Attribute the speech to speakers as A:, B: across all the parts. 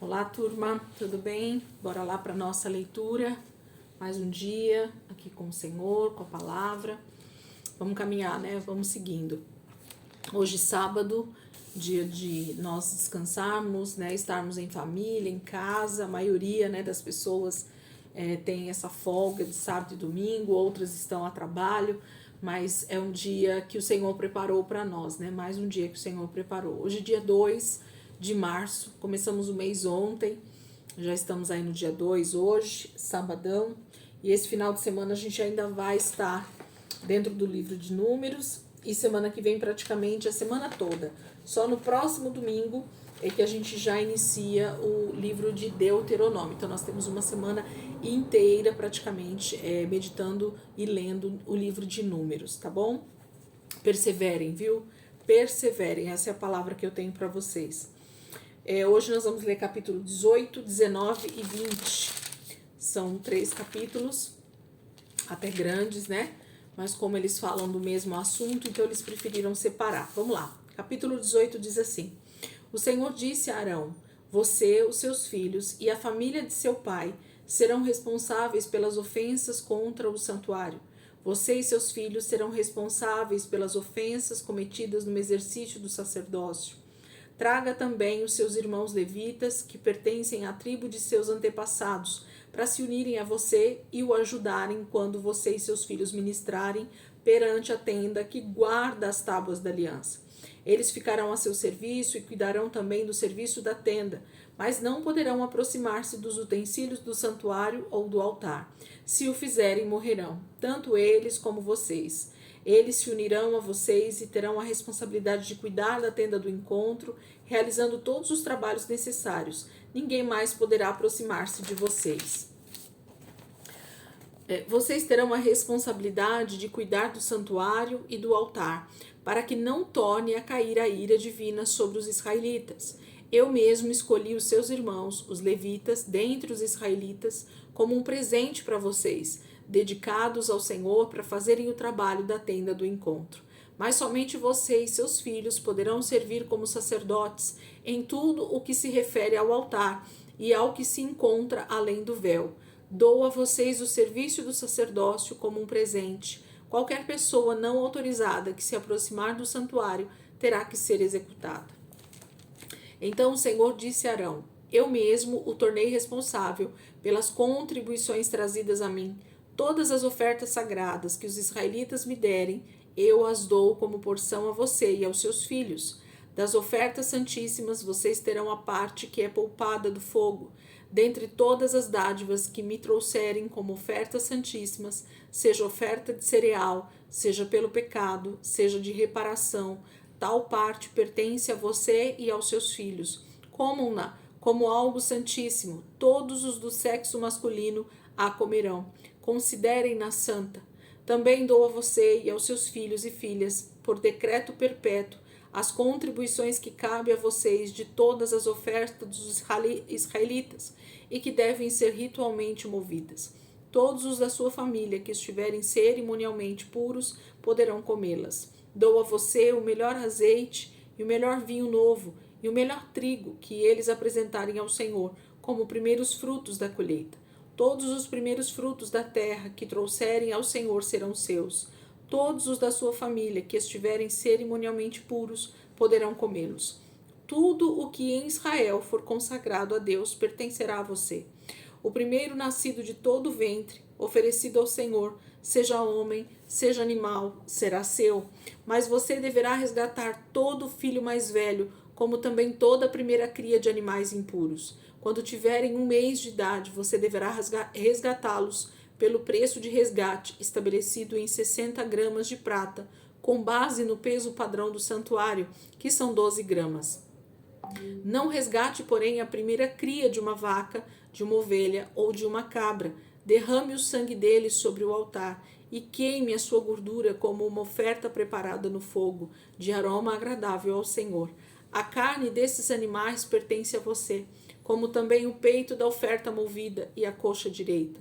A: Olá, turma, tudo bem? Bora lá para nossa leitura. Mais um dia aqui com o Senhor, com a palavra. Vamos caminhar, né? Vamos seguindo. Hoje, sábado, dia de nós descansarmos, né? Estarmos em família, em casa. A maioria, né, das pessoas tem essa folga de sábado e domingo, outras estão a trabalho, mas é um dia que o Senhor preparou para nós, né? Mais um dia que o Senhor preparou. Hoje, dia 2 de março, começamos o mês ontem, já estamos aí no dia 2 hoje, sabadão, e esse final de semana a gente ainda vai estar dentro do livro de Números, e semana que vem praticamente a semana toda. Só no próximo domingo é que a gente já inicia o livro de Deuteronômio. Então nós temos uma semana inteira praticamente meditando e lendo o livro de Números, tá bom? Perseverem, viu? Perseverem, essa é a palavra que eu tenho para vocês. Hoje nós vamos ler capítulo 18, 19 e 20. São 3 capítulos, até grandes, né? Mas como eles falam do mesmo assunto, então eles preferiram separar. Vamos lá. Capítulo 18 diz assim: O Senhor disse a Arão: Você, os seus filhos e a família de seu pai serão responsáveis pelas ofensas contra o santuário. Você e seus filhos serão responsáveis pelas ofensas cometidas no exercício do sacerdócio. Traga também os seus irmãos levitas, que pertencem à tribo de seus antepassados, para se unirem a você e o ajudarem quando você e seus filhos ministrarem perante a tenda que guarda as tábuas da aliança. Eles ficarão a seu serviço e cuidarão também do serviço da tenda, mas não poderão aproximar-se dos utensílios do santuário ou do altar. Se o fizerem, morrerão, tanto eles como vocês. Eles se unirão a vocês e terão a responsabilidade de cuidar da tenda do encontro, realizando todos os trabalhos necessários. Ninguém mais poderá aproximar-se de vocês. Vocês terão a responsabilidade de cuidar do santuário e do altar, para que não torne a cair a ira divina sobre os israelitas. Eu mesmo escolhi os seus irmãos, os levitas, dentre os israelitas, como um presente para vocês, dedicados ao Senhor para fazerem o trabalho da tenda do encontro. Mas somente você e seus filhos poderão servir como sacerdotes em tudo o que se refere ao altar e ao que se encontra além do véu. Dou a vocês o serviço do sacerdócio como um presente. Qualquer pessoa não autorizada que se aproximar do santuário terá que ser executada. Então o Senhor disse a Arão: Eu mesmo o tornei responsável pelas contribuições trazidas a mim. Todas as ofertas sagradas que os israelitas me derem, eu as dou como porção a você e aos seus filhos. Das ofertas santíssimas, vocês terão a parte que é poupada do fogo. Dentre todas as dádivas que me trouxerem como ofertas santíssimas, seja oferta de cereal, seja pelo pecado, seja de reparação, tal parte pertence a você e aos seus filhos. Comam-na como algo santíssimo. Todos os do sexo masculino a comerão. Considerem-na santa. Também dou a você e aos seus filhos e filhas, por decreto perpétuo, as contribuições que cabe a vocês de todas as ofertas dos israelitas e que devem ser ritualmente movidas. Todos os da sua família que estiverem cerimonialmente puros poderão comê-las. Dou a você o melhor azeite e o melhor vinho novo e o melhor trigo que eles apresentarem ao Senhor, como primeiros frutos da colheita. Todos os primeiros frutos da terra que trouxerem ao Senhor serão seus. Todos os da sua família que estiverem cerimonialmente puros poderão comê-los. Tudo o que em Israel for consagrado a Deus pertencerá a você. O primeiro nascido de todo o ventre, oferecido ao Senhor, seja homem, seja animal, será seu. Mas você deverá resgatar todo o filho mais velho, como também toda a primeira cria de animais impuros. Quando tiverem 1 mês de idade, você deverá resgatá-los pelo preço de resgate estabelecido em 60 gramas de prata, com base no peso padrão do santuário, que são 12 gramas. Não resgate, porém, a primeira cria de uma vaca, de uma ovelha ou de uma cabra. Derrame o sangue deles sobre o altar e queime a sua gordura como uma oferta preparada no fogo, de aroma agradável ao Senhor. A carne desses animais pertence a você, como também o peito da oferta movida e a coxa direita.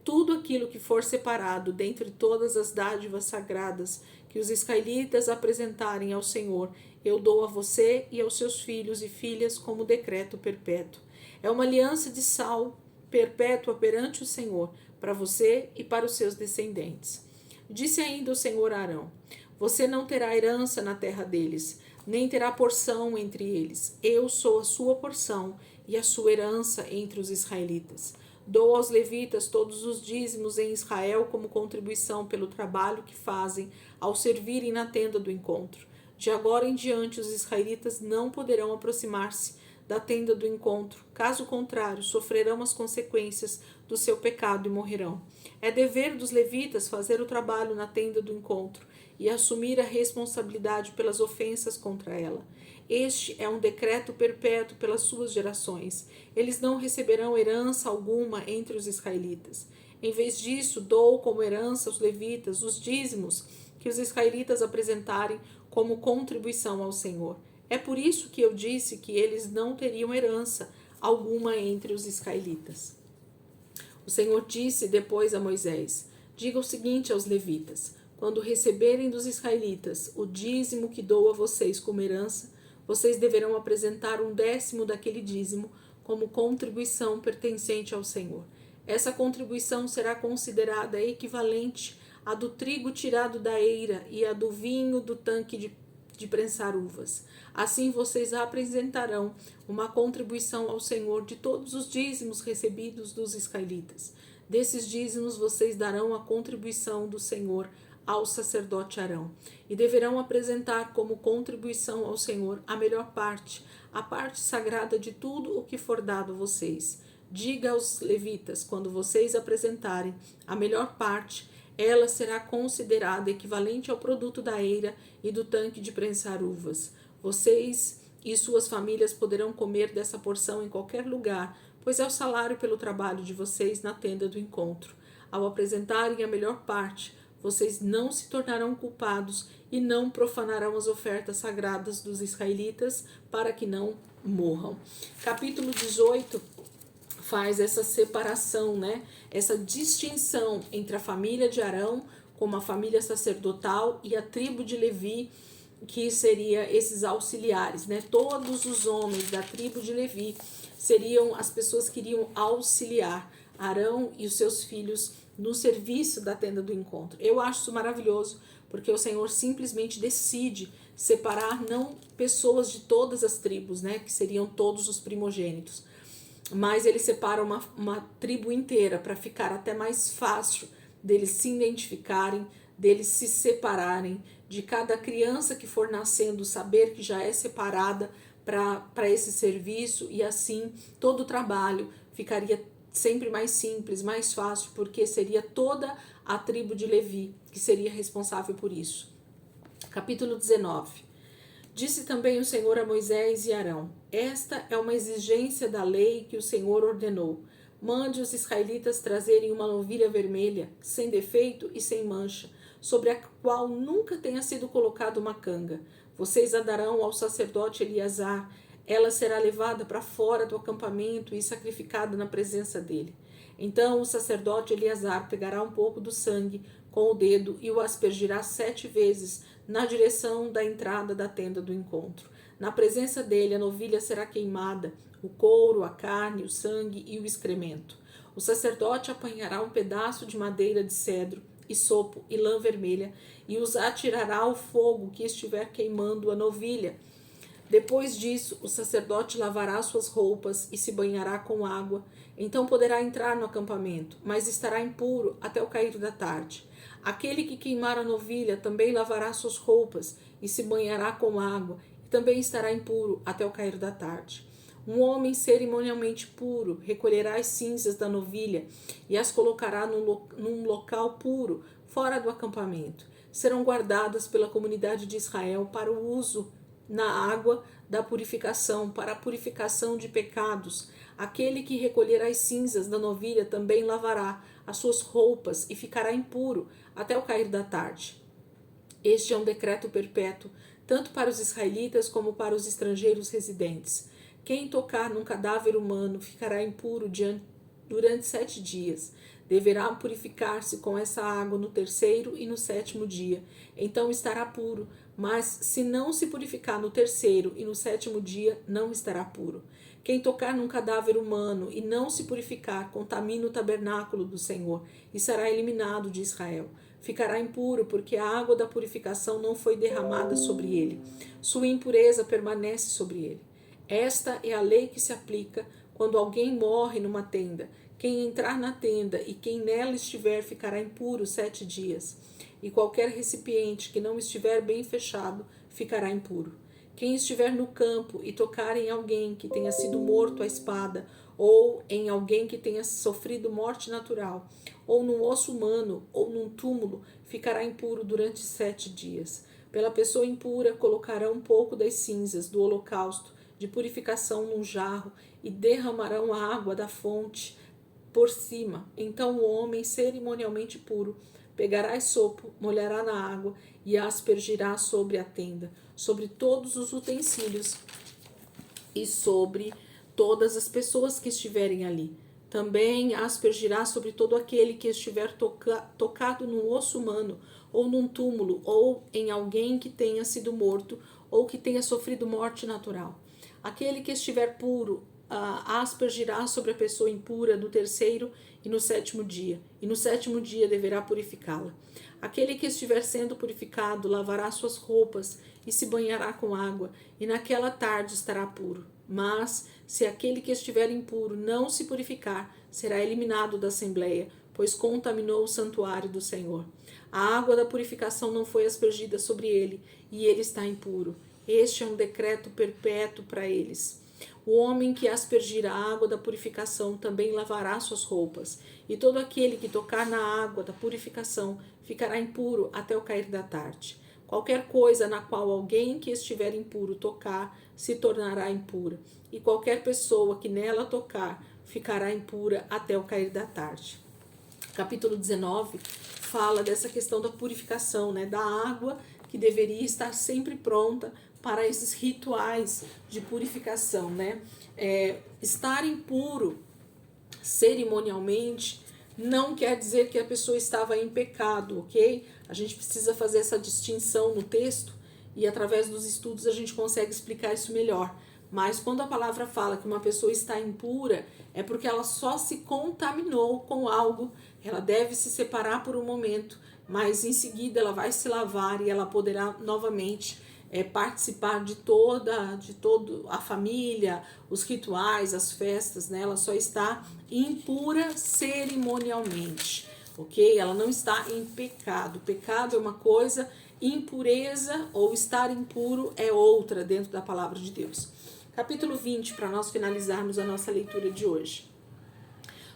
A: Tudo aquilo que for separado dentre todas as dádivas sagradas que os israelitas apresentarem ao Senhor, eu dou a você e aos seus filhos e filhas como decreto perpétuo. É uma aliança de sal perpétua perante o Senhor, para você e para os seus descendentes. Disse ainda o Senhor a Arão: você não terá herança na terra deles, nem terá porção entre eles. Eu sou a sua porção e a sua herança entre os israelitas. Dou aos levitas todos os dízimos em Israel como contribuição pelo trabalho que fazem ao servirem na tenda do encontro. De agora em diante, os israelitas não poderão aproximar-se da tenda do encontro. Caso contrário, sofrerão as consequências do seu pecado e morrerão. É dever dos levitas fazer o trabalho na tenda do encontro e assumir a responsabilidade pelas ofensas contra ela. Este é um decreto perpétuo pelas suas gerações. Eles não receberão herança alguma entre os israelitas. Em vez disso, dou como herança aos levitas os dízimos que os israelitas apresentarem como contribuição ao Senhor. É por isso que eu disse que eles não teriam herança alguma entre os israelitas. O Senhor disse depois a Moisés: diga o seguinte aos levitas: quando receberem dos israelitas o dízimo que dou a vocês como herança, vocês deverão apresentar 1/10 daquele dízimo como contribuição pertencente ao Senhor. Essa contribuição será considerada equivalente à do trigo tirado da eira e à do vinho do tanque de prensar uvas. Assim vocês apresentarão uma contribuição ao Senhor de todos os dízimos recebidos dos israelitas. Desses dízimos vocês darão a contribuição do Senhor ao sacerdote Arão, e deverão apresentar como contribuição ao Senhor a melhor parte, a parte sagrada de tudo o que for dado a vocês. Diga aos levitas, quando vocês apresentarem a melhor parte, ela será considerada equivalente ao produto da eira e do tanque de prensar uvas. Vocês e suas famílias poderão comer dessa porção em qualquer lugar, pois é o salário pelo trabalho de vocês na tenda do encontro. Ao apresentarem a melhor parte, vocês não se tornarão culpados e não profanarão as ofertas sagradas dos israelitas para que não morram. Capítulo 18 faz essa separação, né? Essa distinção entre a família de Arão, como a família sacerdotal, e a tribo de Levi, que seria esses auxiliares, né? Todos os homens da tribo de Levi seriam as pessoas que iriam auxiliar Arão e os seus filhos no serviço da tenda do encontro. Eu acho isso maravilhoso, porque o Senhor simplesmente decide separar não pessoas de todas as tribos, né, que seriam todos os primogênitos, mas ele separa uma tribo inteira para ficar até mais fácil deles se identificarem, deles se separarem, de cada criança que for nascendo saber que já é separada para esse serviço, e assim todo o trabalho ficaria sempre mais simples, mais fácil, porque seria toda a tribo de Levi que seria responsável por isso. Capítulo 19. Disse também o Senhor a Moisés e Arão: esta é uma exigência da lei que o Senhor ordenou. Mande os israelitas trazerem uma novilha vermelha, sem defeito e sem mancha, sobre a qual nunca tenha sido colocada uma canga. Vocês a darão ao sacerdote Eleazar. Ela será levada para fora do acampamento e sacrificada na presença dele. Então o sacerdote Eleazar pegará um pouco do sangue com o dedo e o aspergirá 7 vezes na direção da entrada da tenda do encontro. Na presença dele, a novilha será queimada, o couro, a carne, o sangue e o excremento. O sacerdote apanhará um pedaço de madeira de cedro, isopo e lã vermelha e os atirará ao fogo que estiver queimando a novilha. Depois disso, o sacerdote lavará suas roupas e se banhará com água. Então poderá entrar no acampamento, mas estará impuro até o cair da tarde. Aquele que queimar a novilha também lavará suas roupas e se banhará com água, e também estará impuro até o cair da tarde. Um homem cerimonialmente puro recolherá as cinzas da novilha e as colocará num local puro, fora do acampamento. Serão guardadas pela comunidade de Israel para o uso na água da purificação, para a purificação de pecados. Aquele que recolher as cinzas da novilha também lavará as suas roupas e ficará impuro até o cair da tarde. Este é um decreto perpétuo, tanto para os israelitas como para os estrangeiros residentes. Quem tocar num cadáver humano ficará impuro durante 7 dias. Deverá purificar-se com essa água no terceiro e no sétimo dia. Então estará puro. Mas se não se purificar no terceiro e no sétimo dia, não estará puro. Quem tocar num cadáver humano e não se purificar, contamina o tabernáculo do Senhor e será eliminado de Israel. Ficará impuro, porque a água da purificação não foi derramada sobre ele. Sua impureza permanece sobre ele. Esta é a lei que se aplica quando alguém morre numa tenda. Quem entrar na tenda e quem nela estiver ficará impuro 7 dias. E qualquer recipiente que não estiver bem fechado ficará impuro. Quem estiver no campo e tocar em alguém que tenha sido morto à espada, ou em alguém que tenha sofrido morte natural, ou num osso humano, ou num túmulo, ficará impuro durante 7 dias. Pela pessoa impura colocarão um pouco das cinzas do holocausto de purificação num jarro e derramarão a água da fonte por cima. Então o homem cerimonialmente puro pegará sopo, molhará na água e a aspergirá sobre a tenda, sobre todos os utensílios e sobre todas as pessoas que estiverem ali. Também aspergirá sobre todo aquele que estiver tocado num osso humano, ou num túmulo, ou em alguém que tenha sido morto, ou que tenha sofrido morte natural. Aquele que estiver puro, aspergirá sobre a pessoa impura no terceiro e no sétimo dia, e no sétimo dia deverá purificá-la. Aquele que estiver sendo purificado lavará suas roupas e se banhará com água, e naquela tarde estará puro. Mas, se aquele que estiver impuro não se purificar, será eliminado da assembleia, pois contaminou o santuário do Senhor. A água da purificação não foi aspergida sobre ele, e ele está impuro. Este é um decreto perpétuo para eles. O homem que aspergir a água da purificação também lavará suas roupas, e todo aquele que tocar na água da purificação ficará impuro até o cair da tarde. Qualquer coisa na qual alguém que estiver impuro tocar se tornará impura, e qualquer pessoa que nela tocar ficará impura até o cair da tarde. Capítulo 19 fala dessa questão da purificação, da água que deveria estar sempre pronta para esses rituais de purificação, estar impuro cerimonialmente não quer dizer que a pessoa estava em pecado, ok? A gente precisa fazer essa distinção no texto e através dos estudos a gente consegue explicar isso melhor. Mas quando a palavra fala que uma pessoa está impura, é porque ela só se contaminou com algo, ela deve se separar por um momento, mas em seguida ela vai se lavar e ela poderá novamente participar de toda a família, os rituais, as festas, ela só está impura cerimonialmente, ok? Ela não está em pecado. Pecado é uma coisa, impureza ou estar impuro é outra dentro da palavra de Deus. Capítulo 20, para nós finalizarmos a nossa leitura de hoje.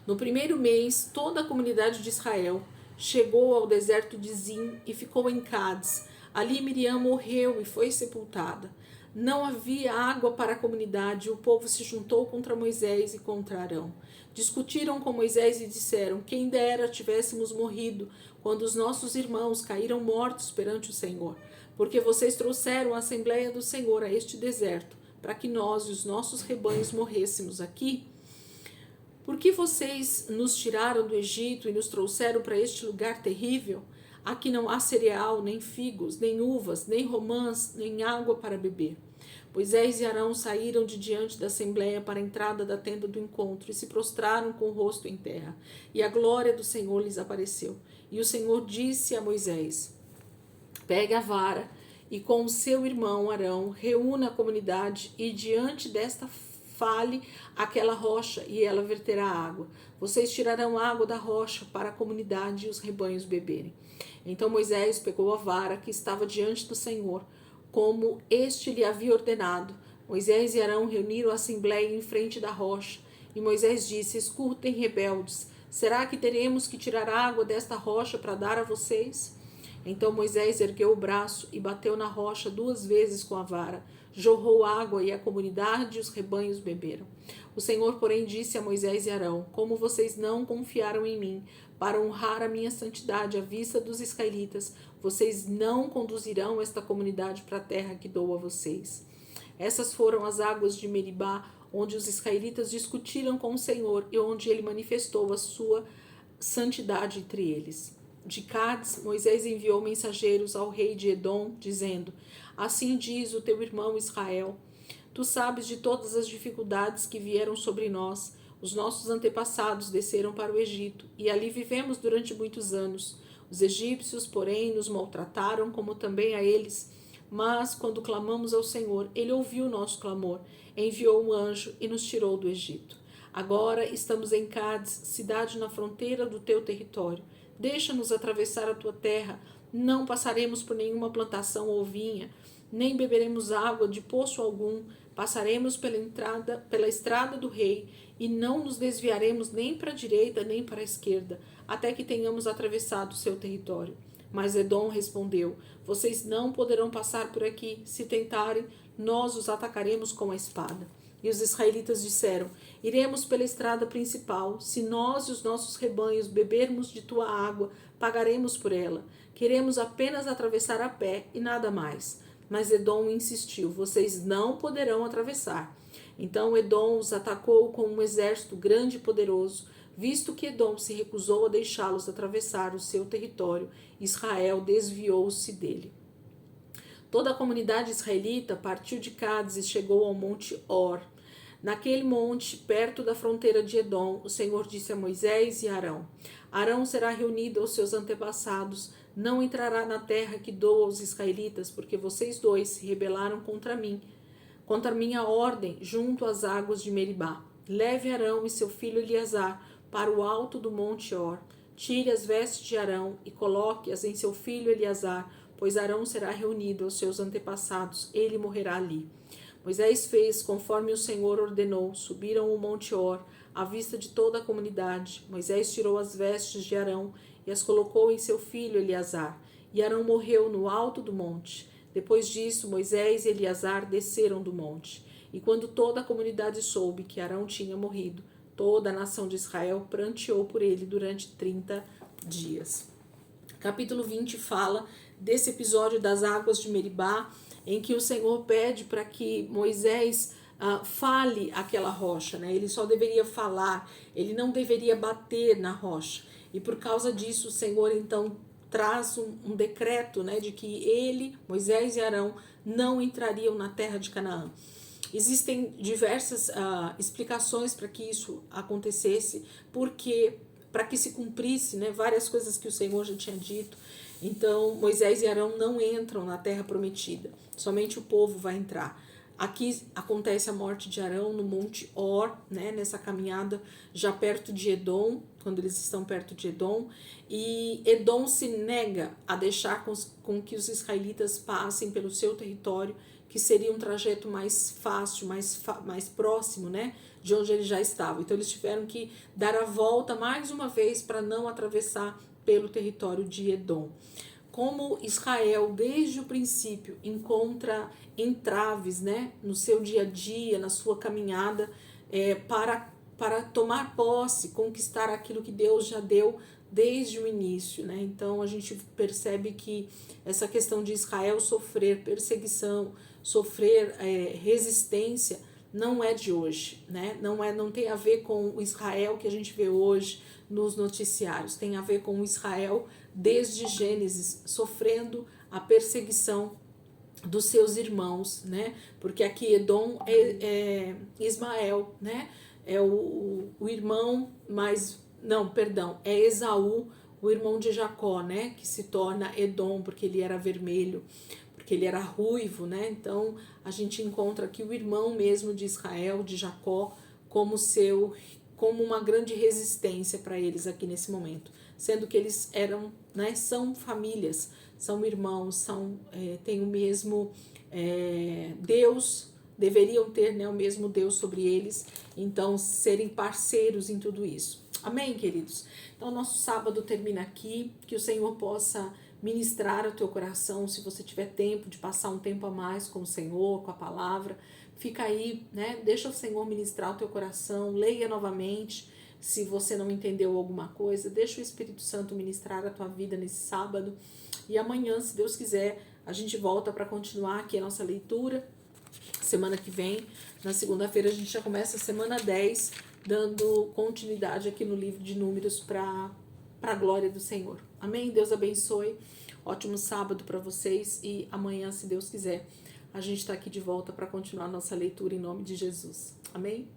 A: No primeiro mês, toda a comunidade de Israel chegou ao deserto de Zin e ficou em Cádiz. Ali Miriam morreu e foi sepultada. Não havia água para a comunidade e o povo se juntou contra Moisés e contra Arão. Discutiram com Moisés e disseram: quem dera tivéssemos morrido quando os nossos irmãos caíram mortos perante o Senhor, porque vocês trouxeram a Assembleia do Senhor a este deserto, para que nós e os nossos rebanhos morrêssemos aqui? Por que vocês nos tiraram do Egito e nos trouxeram para este lugar terrível? Aqui não há cereal, nem figos, nem uvas, nem romãs, nem água para beber. Moisés e Arão saíram de diante da assembleia para a entrada da tenda do encontro e se prostraram com o rosto em terra. E a glória do Senhor lhes apareceu. E o Senhor disse a Moisés: pegue a vara e com o seu irmão Arão reúna a comunidade e diante desta fale aquela rocha e ela verterá água. Vocês tirarão água da rocha para a comunidade e os rebanhos beberem. Então Moisés pegou a vara que estava diante do Senhor, como este lhe havia ordenado. Moisés e Arão reuniram a assembleia em frente da rocha. E Moisés disse: escutem, rebeldes, será que teremos que tirar água desta rocha para dar a vocês? Então Moisés ergueu o braço e bateu na rocha 2 vezes com a vara. Jorrou água e a comunidade e os rebanhos beberam. O Senhor, porém, disse a Moisés e Arão: como vocês não confiaram em mim para honrar a minha santidade à vista dos israelitas, vocês não conduzirão esta comunidade para a terra que dou a vocês. Essas foram as águas de Meribá, onde os israelitas discutiram com o Senhor e onde ele manifestou a sua santidade entre eles. De Cádiz, Moisés enviou mensageiros ao rei de Edom, dizendo: Assim diz o teu irmão Israel: Tu sabes de todas as dificuldades que vieram sobre nós. Os nossos antepassados desceram para o Egito, e ali vivemos durante muitos anos. Os egípcios, porém, nos maltrataram, como também a eles. Mas, quando clamamos ao Senhor, ele ouviu o nosso clamor, enviou um anjo e nos tirou do Egito. Agora estamos em Cádiz, cidade na fronteira do teu território. Deixa-nos atravessar a tua terra. Não passaremos por nenhuma plantação ou vinha, nem beberemos água de poço algum. Passaremos pela estrada do rei, e não nos desviaremos nem para a direita nem para a esquerda, até que tenhamos atravessado o seu território. Mas Edom respondeu: Vocês não poderão passar por aqui. Se tentarem, nós os atacaremos com a espada. E os israelitas disseram: Iremos pela estrada principal. Se nós e os nossos rebanhos bebermos de tua água, pagaremos por ela. Queremos apenas atravessar a pé e nada mais. Mas Edom insistiu: Vocês não poderão atravessar. Então Edom os atacou com um exército grande e poderoso. Visto que Edom se recusou a deixá-los atravessar o seu território, Israel desviou-se dele. Toda a comunidade israelita partiu de Cádiz e chegou ao monte Or. Naquele monte, perto da fronteira de Edom, o Senhor disse a Moisés e Arão: Arão será reunido aos seus antepassados, não entrará na terra que dou aos israelitas, porque vocês dois se rebelaram contra minha ordem, junto às águas de Meribá. Leve Arão e seu filho Eleazar para o alto do monte Or. Tire as vestes de Arão e coloque-as em seu filho Eleazar, pois Arão será reunido aos seus antepassados, ele morrerá ali. Moisés fez conforme o Senhor ordenou. Subiram o monte Or, à vista de toda a comunidade. Moisés tirou as vestes de Arão e as colocou em seu filho Eleazar. E Arão morreu no alto do monte. Depois disso, Moisés e Eleazar desceram do monte. E quando toda a comunidade soube que Arão tinha morrido, toda a nação de Israel pranteou por ele durante 30 dias. Capítulo 20 fala desse episódio das águas de Meribá, em que o Senhor pede para que Moisés fale aquela rocha, né? Ele só deveria falar, ele não deveria bater na rocha. E por causa disso, o Senhor então traz um decreto, né, de que ele, Moisés e Arão, não entrariam na terra de Canaã. Existem diversas explicações para que isso acontecesse, porque para que se cumprisse, né, várias coisas que o Senhor já tinha dito. Então Moisés e Arão não entram na terra prometida, somente o povo vai entrar. Aqui acontece a morte de Arão no monte Or, né, nessa caminhada já perto de Edom, quando eles estão perto de Edom, e Edom se nega a deixar com que os israelitas passem pelo seu território, que seria um trajeto mais fácil, mais próximo, né, de onde eles já estavam. Então eles tiveram que dar a volta mais uma vez para não atravessar pelo território de Edom. Como Israel, desde o princípio, encontra entraves, né, no seu dia a dia, na sua caminhada, para tomar posse, conquistar aquilo que Deus já deu desde o início, né? Então a gente percebe que essa questão de Israel sofrer perseguição, sofrer resistência, não é de hoje, né? Não tem a ver com o Israel que a gente vê hoje nos noticiários, tem a ver com o Israel desde Gênesis, sofrendo a perseguição dos seus irmãos, né? Porque aqui Edom é Ismael, né? É o irmão mais... Não, perdão, é Esaú, o irmão de Jacó, né? Que se torna Edom, porque ele era vermelho, porque ele era ruivo, né? Então a gente encontra aqui o irmão mesmo de Israel, de Jacó, como uma grande resistência para eles aqui nesse momento, sendo que eles eram, né, são famílias, são irmãos, têm o mesmo Deus, deveriam ter, né, o mesmo Deus sobre eles, então serem parceiros em tudo isso. Amém, queridos? Então nosso sábado termina aqui, que o Senhor possa ministrar ao teu coração, se você tiver tempo de passar um tempo a mais com o Senhor, com a palavra, fica aí, né? Deixa o Senhor ministrar o teu coração, leia novamente, se você não entendeu alguma coisa, deixa o Espírito Santo ministrar a tua vida nesse sábado, e amanhã, se Deus quiser, a gente volta para continuar aqui a nossa leitura. Semana que vem, na segunda-feira, a gente já começa a semana 10, dando continuidade aqui no livro de Números para para a glória do Senhor. Amém? Deus abençoe. Ótimo sábado para vocês e amanhã, se Deus quiser, a gente está aqui de volta para continuar nossa leitura em nome de Jesus. Amém?